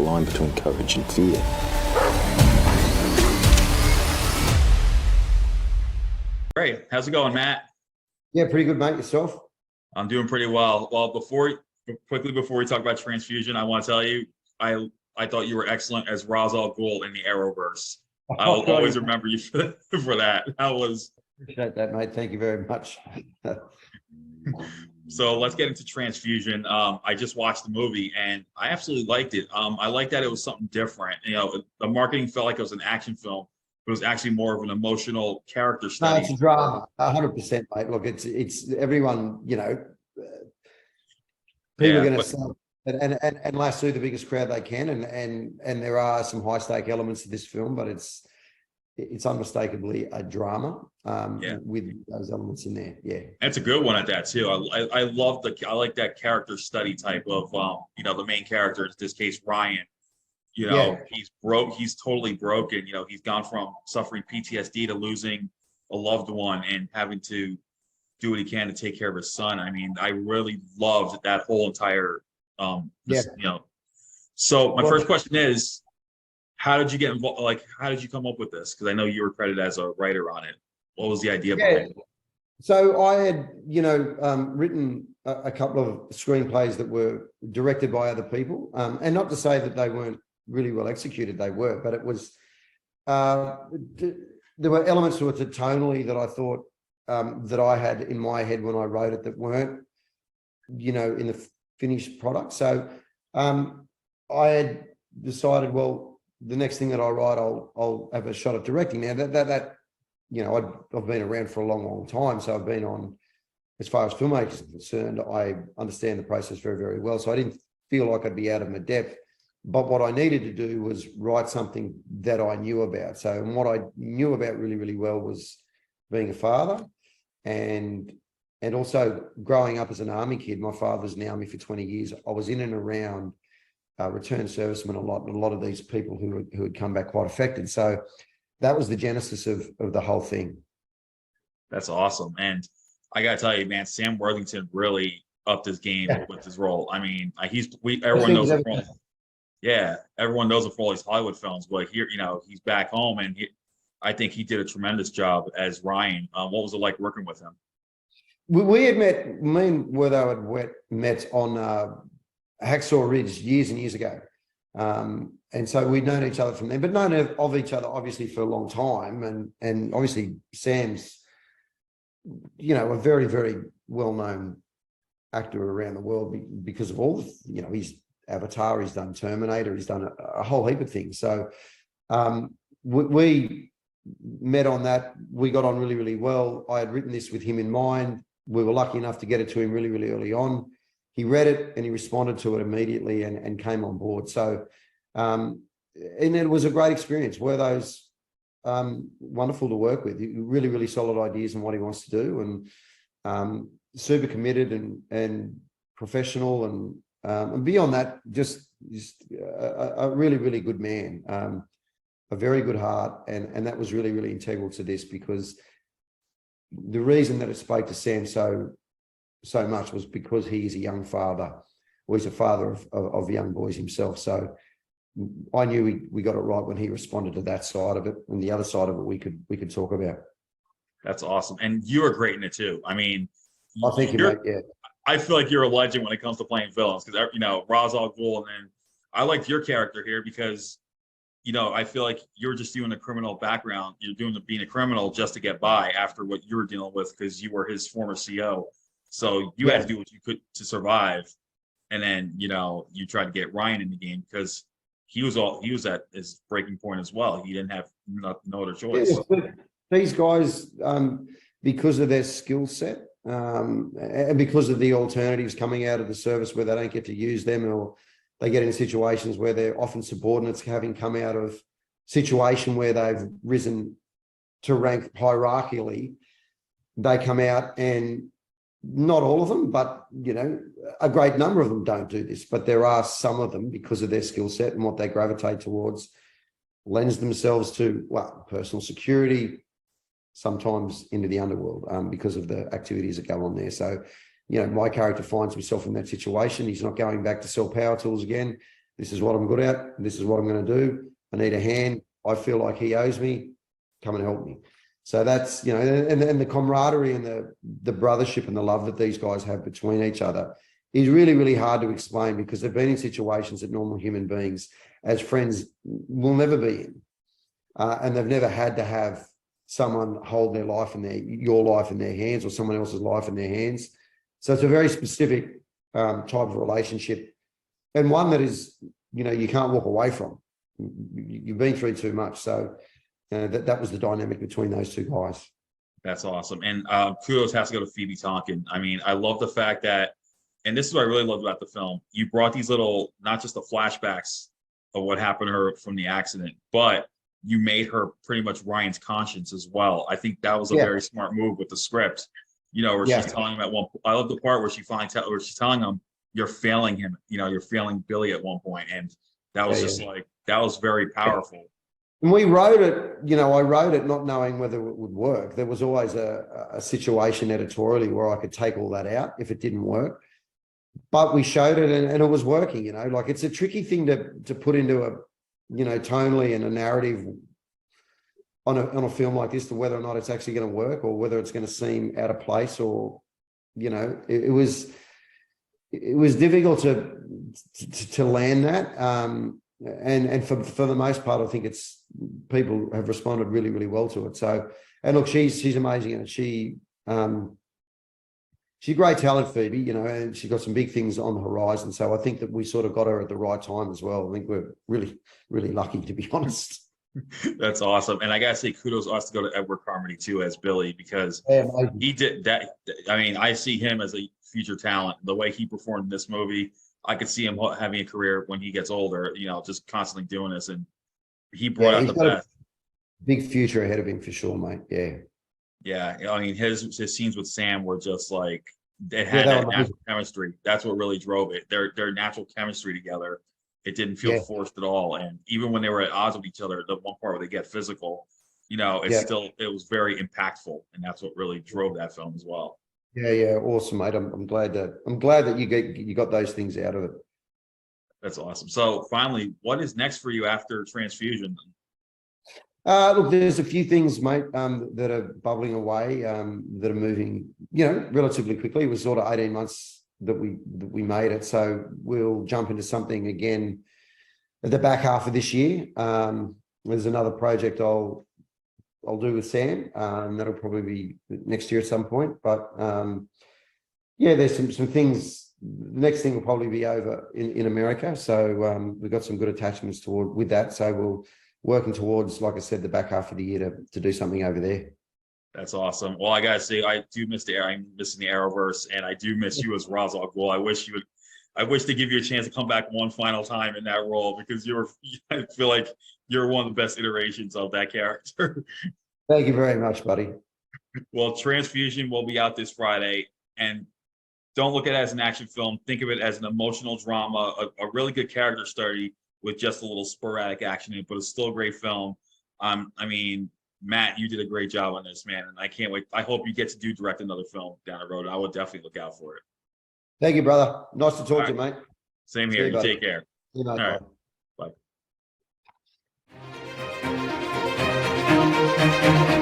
line between courage and fear. Great. How's it going, Matt? Yeah, pretty good, mate. Yourself? I'm doing pretty well. Well, before we talk about Transfusion, I want to tell you, I thought you were excellent as Ah-Ghul in the Arrowverse. I will always remember you for that. Appreciate that, mate. Thank you very much. So let's get into Transfusion. I just watched the movie and I absolutely liked it. I liked that it was something different. You know, the marketing felt like it was an action film. It was actually more of an emotional character study. No, it's a drama, 100%, mate. Look, it's everyone, you know, people are going to sell and lasso the biggest crowd they can, and there are some high stake elements to this film, but it's unmistakably a drama with those elements in there. Yeah, that's a good one at that too. I love I like that character study type of you know, the main character, in this case Ryan. You know, he's totally broken. You know, he's gone from suffering PTSD to losing a loved one and having to do what he can to take care of his son. I mean, I really loved that whole entire you know. So my first question is, how did you get involved? Like, how did you come up with this? Because I know you were credited as a writer on it. What was the idea behind it? So I had, you know, written a couple of screenplays that were directed by other people, and not to say that they weren't really well executed, they were, but it was there were elements to it tonally that I thought that I had in my head when I wrote it that weren't, you know, in the finished product. So I had decided, well, the next thing that I write, I'll have a shot at directing. Now that you know, I've been around for a long time, so I've been on, as far as filmmakers are concerned, I understand the process very, very well. So I didn't feel like I'd be out of my depth. But what I needed to do was write something that I knew about. So, and what I knew about really, really well was being a father, and also growing up as an army kid. My father was in the army for 20 years. I was in and around returned servicemen a lot of these people who had come back quite affected. So that was the genesis of the whole thing. That's awesome. And I gotta tell you, man, Sam Worthington really upped his game with his role. I mean, everyone knows him from, everyone knows him for all these Hollywood films, but here, you know, he's back home, and I think he did a tremendous job as Ryan. What was it like working with him? We had met, me and Wertho had met on Hacksaw Ridge years and years ago. And so we'd known each other from then, but known of each other obviously for a long time. And obviously Sam's, you know, a very, very well-known actor around the world because of all, you know, he's Avatar, he's done Terminator, he's done a whole heap of things. So we met on that. We got on really, really well. I had written this with him in mind. We were lucky enough to get it to him really, really early on. He read it and he responded to it immediately and came on board. So, and it was a great experience. Were those wonderful to work with? Really, really solid ideas on what he wants to do, and super committed and professional, and beyond that, just a really, really good man, a very good heart, and that was really, really integral to this, because the reason that it spoke to Sam so much was because he is a young father, or he's a father of young boys himself. So I knew we got it right when he responded to that side of it, and the other side of it we could talk about. That's awesome, and you were great in it too. I mean, I think you mate, yeah. I feel like you're a legend when it comes to playing villains, because, you know, Ah-Ghul, and then I liked your character here because, you know, I feel like you're just doing a criminal background. You're being a criminal just to get by after what you were dealing with, because you were his former CO. So you had to do what you could to survive. And then, you know, you tried to get Ryan in the game because he was at his breaking point as well. He didn't have no other choice. Yeah, these guys, because of their skill set, and because of the alternatives coming out of the service where they don't get to use them, or they get in situations where they're often subordinates, having come out of situation where they've risen to rank hierarchically, they come out, and not all of them, but, you know, a great number of them don't do this, but there are some of them, because of their skill set and what they gravitate towards, lends themselves to, well, personal security, sometimes into the underworld, because of the activities that go on there. So, you know, my character finds himself in that situation. He's not going back to sell power tools again. This is what I'm good at. This is what I'm going to do. I need a hand. I feel like he owes me. Come and help me. So that's, you know, and the camaraderie and the brothership and the love that these guys have between each other is really, really hard to explain, because they've been in situations that normal human beings as friends will never be in. And they've never had to have someone hold your life in their hands, or someone else's life in their hands. So it's a very specific type of relationship, and one that is, you know, you can't walk away from. You've been through too much. So that was the dynamic between those two guys. That's awesome. And kudos has to go to Phoebe Tonkin. I mean, I love the fact that, and this is what I really loved about the film, you brought these little, not just the flashbacks of what happened to her from the accident, but you made her pretty much Ryan's conscience as well. I think that was a very smart move with the script, you know, where she's telling him at one point. I love the part where she's telling him, you're failing him, you know, you're failing Billy at one point. And that was just like, that was very powerful. And we wrote it, you know, I wrote it not knowing whether it would work. There was always a situation editorially where I could take all that out if it didn't work. But we showed it, and it was working, you know. Like, it's a tricky thing to put into a, you know, tonally and a narrative on a film like this, to whether or not it's actually going to work, or whether it's going to seem out of place, or, you know, it was difficult to land that. And for the most part, I think people have responded really, really well to it. So, and look, she's amazing, and she's a great talent, Phoebe, you know, and she's got some big things on the horizon. So I think that we sort of got her at the right time as well. I think we're really, really lucky, to be honest. That's awesome. And I gotta say, kudos us to go to Edward Carmody too, as Billy, because he did that. I mean, I see him as a future talent. The way he performed in this movie, I could see him having a career when he gets older, you know, just constantly doing this. And he brought out the best. Big future ahead of him for sure, mate. Yeah. Yeah. I mean, his scenes with Sam were just like, it had that natural chemistry. That's what really drove it. Their natural chemistry together. It didn't feel forced at all. And even when they were at odds with each other, the one part where they get physical, you know, it was very impactful. And that's what really drove that film as well. Yeah, awesome, mate. I'm glad that you got those things out of it. That's awesome. So finally, what is next for you after Transfusion? Look, there's a few things, mate, that are bubbling away, that are moving, you know, relatively quickly. It was sort of 18 months that we made it, so we'll jump into something again at the back half of this year. There's another project I'll do with Sam, that'll probably be next year at some point. But yeah, there's some things. The next thing will probably be over in America, so we've got some good attachments with that. So we'll working towards, like I said, the back half of the year to do something over there. That's awesome. Well, I gotta say, I'm missing the Arrowverse, and I do miss you as Ah-Ghul. I wish to give you a chance to come back one final time in that role, because I feel like you're one of the best iterations of that character. Thank you very much, buddy. Well, Transfusion will be out this Friday, and don't look at it as an action film. Think of it as an emotional drama, a really good character study with just a little sporadic action in it, but it's still a great film. I mean, Matt, you did a great job on this, man, and I can't wait. I hope you get to direct another film down the road. I will definitely look out for it. Thank you, brother. Nice to talk to you, mate. Same here. You take care. See you, mate. All right. Bye.